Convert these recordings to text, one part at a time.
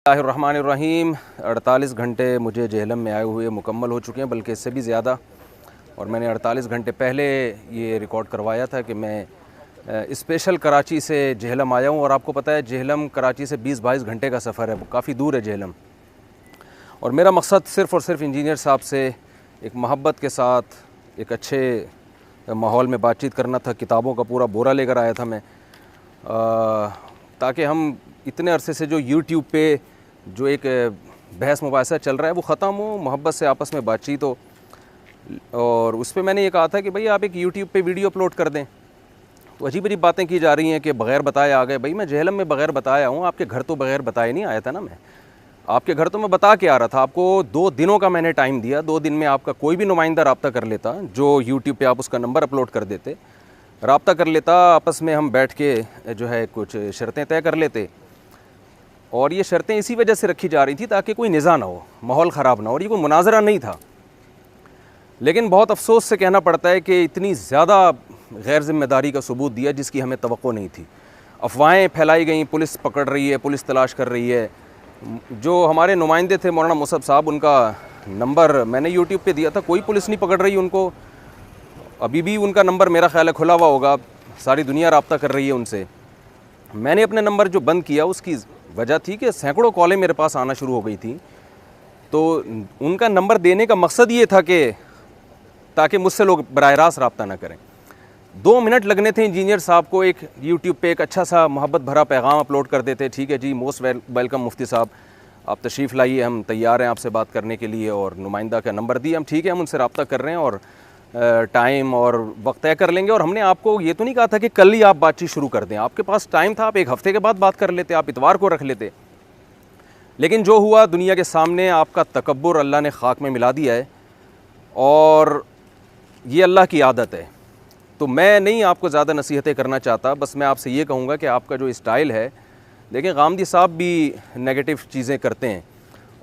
बिस्मिल्लाहिर्रहमानिर्रहीम। 48 घंटे मुझे जेहलम में आए हुए मुकम्मल हो चुके हैं, बल्कि इससे भी ज़्यादा। और मैंने 48 घंटे पहले ये रिकॉर्ड करवाया था कि मैं स्पेशल कराची से जेहलम आया हूँ। और आपको पता है जेहलम कराची से 20-22 घंटे का सफ़र है, काफ़ी दूर है जेहलम। और मेरा मकसद सिर्फ़ और सिर्फ इंजीनियर साहब से एक मोहब्बत के साथ एक अच्छे माहौल में बातचीत करना था। किताबों का पूरा बोरा लेकर आया था मैं, ताकि हम इतने अरसे से जो यूट्यूब पे जो एक बहस मुबाहिसा चल रहा है वो ख़त्म हो, मोहब्बत से आपस में बातचीत हो। और उस पर मैंने ये कहा था कि भाई आप एक यूट्यूब पे वीडियो अपलोड कर दें। तो अजीब अजीब बातें की जा रही हैं कि बग़ैर बताए आ गए। भाई मैं जेहलम में बग़ैर बताया हूँ, आपके घर तो बग़ैर बताए नहीं आया था ना। मैं आपके घर तो मैं बता के आ रहा था। आपको 2 दिनों का मैंने टाइम दिया, 2 दिन में आपका कोई भी नुमाइंदा रब्ता कर लेता, जो यूट्यूब पे आप उसका नंबर अपलोड कर देते, रब्ता कर लेता, आपस में हम बैठ के जो है कुछ शर्तें तय कर लेते। और ये शर्तें इसी वजह से रखी जा रही थी ताकि कोई निज़ा ना हो, माहौल ख़राब ना हो। और ये कोई मुनाजरा नहीं था। लेकिन बहुत अफसोस से कहना पड़ता है कि इतनी ज़्यादा गैर ज़िम्मेदारी का सबूत दिया जिसकी हमें तवक्को नहीं थी। अफवाहें फैलाई गई, पुलिस पकड़ रही है, पुलिस तलाश कर रही है। जो हमारे नुमाइंदे थे मौलाना मुसब साहब, उनका नंबर मैंने यूट्यूब पे दिया था, कोई पुलिस नहीं पकड़ रही उनको। अभी भी उनका नंबर मेरा ख्याल है खुला हुआ होगा, सारी दुनिया रब्ता कर रही है उनसे। मैंने अपने नंबर जो बंद किया उसकी वजह थी कि सैकड़ों कॉलें मेरे पास आना शुरू हो गई थी। तो उनका नंबर देने का मकसद ये था कि ताकि मुझसे लोग बराह रास्त रब्ता ना करें। 2 मिनट लगने थे इंजीनियर साहब को एक यूट्यूब पे एक अच्छा सा मोहब्बत भरा पैगाम अपलोड कर देते। ठीक है जी, मोस्ट वेलकम मुफ्ती साहब, आप तशरीफ़ लाइए, हम तैयार हैं आपसे बात करने के लिए। और नुमाइंदा का नंबर दिया, हम ठीक है हम उनसे रब्ता कर रहे हैं और टाइम और वक्त तय कर लेंगे। और हमने आपको ये तो नहीं कहा था कि कल ही आप बातचीत शुरू कर दें, आपके पास टाइम था, आप 1 हफ़्ते के बाद बात कर लेते, आप इतवार को रख लेते। लेकिन जो हुआ दुनिया के सामने, आपका तकब्बुर अल्लाह ने खाक में मिला दिया है। और ये अल्लाह की आदत है। तो मैं नहीं आपको ज़्यादा नसीहतें करना चाहता, बस मैं आपसे ये कहूँगा कि आपका जो स्टाइल है, देखिए गामदी साहब भी नेगेटिव चीज़ें करते हैं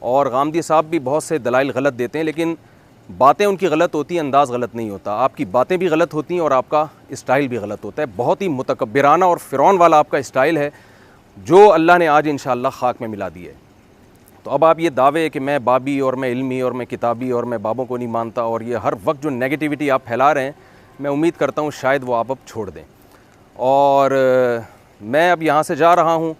और गामदी साहब भी बहुत से दलाइल गलत देते हैं, लेकिन बातें उनकी गलत होती हैं, अंदाज़ गलत नहीं होता। आपकी बातें भी गलत होती हैं और आपका स्टाइल भी गलत होता है। बहुत ही मुतकब्बिराना और फ़िरौन वाला आपका स्टाइल है, जो अल्लाह ने आज इंशाअल्लाह खाक में मिला दिया है। तो अब आप ये दावे कि मैं बाबी और मैं इल्मी और मैं किताबी और मैं बाबों को नहीं मानता, और ये हर वक्त जो नेगेटिविटी आप फैला रहे हैं, मैं उम्मीद करता हूँ शायद वो आप अब छोड़ दें। और मैं अब यहाँ से जा रहा हूँ।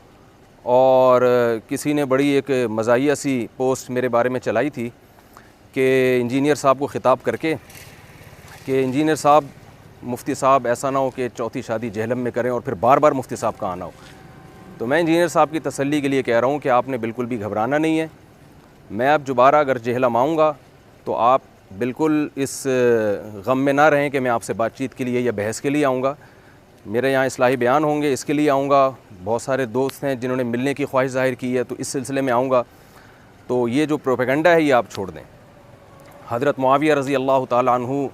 और किसी ने बड़ी एक मज़ाहिया सी पोस्ट मेरे बारे में चलाई थी कि इंजीनियर साहब को ख़िताब करके कि इंजीनियर साहब, मुफ्ती साहब ऐसा ना हो कि चौथी शादी जेहलम में करें और फिर बार बार मुफ्ती साहब का आना हो। तो मैं इंजीनियर साहब की तसल्ली के लिए कह रहा हूँ कि आपने बिल्कुल भी घबराना नहीं है। मैं अब दोबारा अगर जेहलम आऊँगा तो आप बिल्कुल इस गम में ना रहें कि मैं आपसे बातचीत के लिए या बहस के लिए आऊँगा। मेरे यहाँ इस्लाही बयान होंगे, इसके लिए आऊँगा। बहुत सारे दोस्त हैं जिन्होंने मिलने की ख्वाहिश ज़ाहिर की है, तो इस सिलसिले में आऊँगा। तो ये जो प्रोपेगेंडा है ये आप छोड़ दें। हज़रत मुआविया रज़ी अल्लाह ताला अन्हु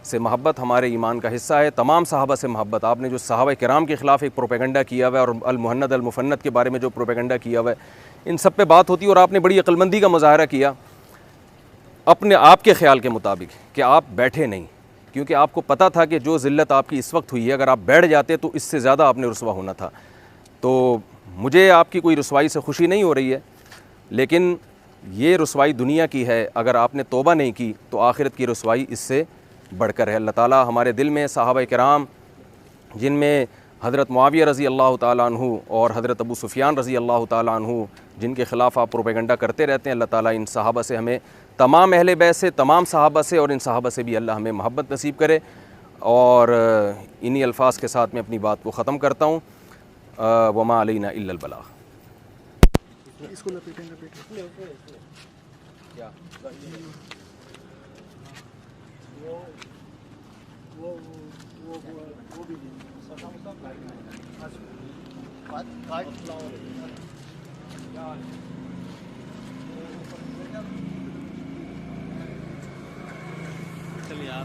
से मोहब्बत हमारे ईमान का हिस्सा है, तमाम सहाबा से मोहब्बत। आपने जो सहाबा किराम के ख़िलाफ़ एक प्रोपेगेंडा किया हुआ है और अल-मुहन्नद अल-मुफ़न्नद के बारे में जो प्रोपेगेंडा किया हुआ है, इन सब पे बात होती है। और आपने बड़ी अक्लमंदी का मुज़ाहरा किया अपने आप के ख़्याल के मुताबिक कि आप बैठे नहीं, क्योंकि आपको पता था कि जो ज़िल्लत आपकी इस वक्त हुई है, अगर आप बैठ जाते तो इससे ज़्यादा आपने रुसवा होना था। तो मुझे आपकी कोई रुसवाई से खुशी नहीं हो रही है, लेकिन ये रुसवाई दुनिया की है। अगर आपने तौबा नहीं की तो आखिरत की रुसवाई इससे बढ़कर है। अल्लाह ताला हमारे दिल में सहाबा किराम, जिनमें हज़रत मुआविया रज़ी अल्लाह ताला अन्हु और हज़रत अबू सुफ़ियान रज़ी अल्लाह ताला अन्हु, जिनके ख़िलाफ़ आप प्रोपेगेंडा करते रहते हैं, अल्लाह ताला इन सहाबा से, हमें तमाम अहले बैत से, तमाम सहाबा से और इन सहाबा से भी अल्लाह हमें मोहब्बत नसीब करे। और इन्हीं अल्फाज़ के साथ मैं अपनी बात को ख़त्म करता हूँ। वमा अलैना इल्लल बलाग। इसको लपेटेंगे क्या वो भी चल यार।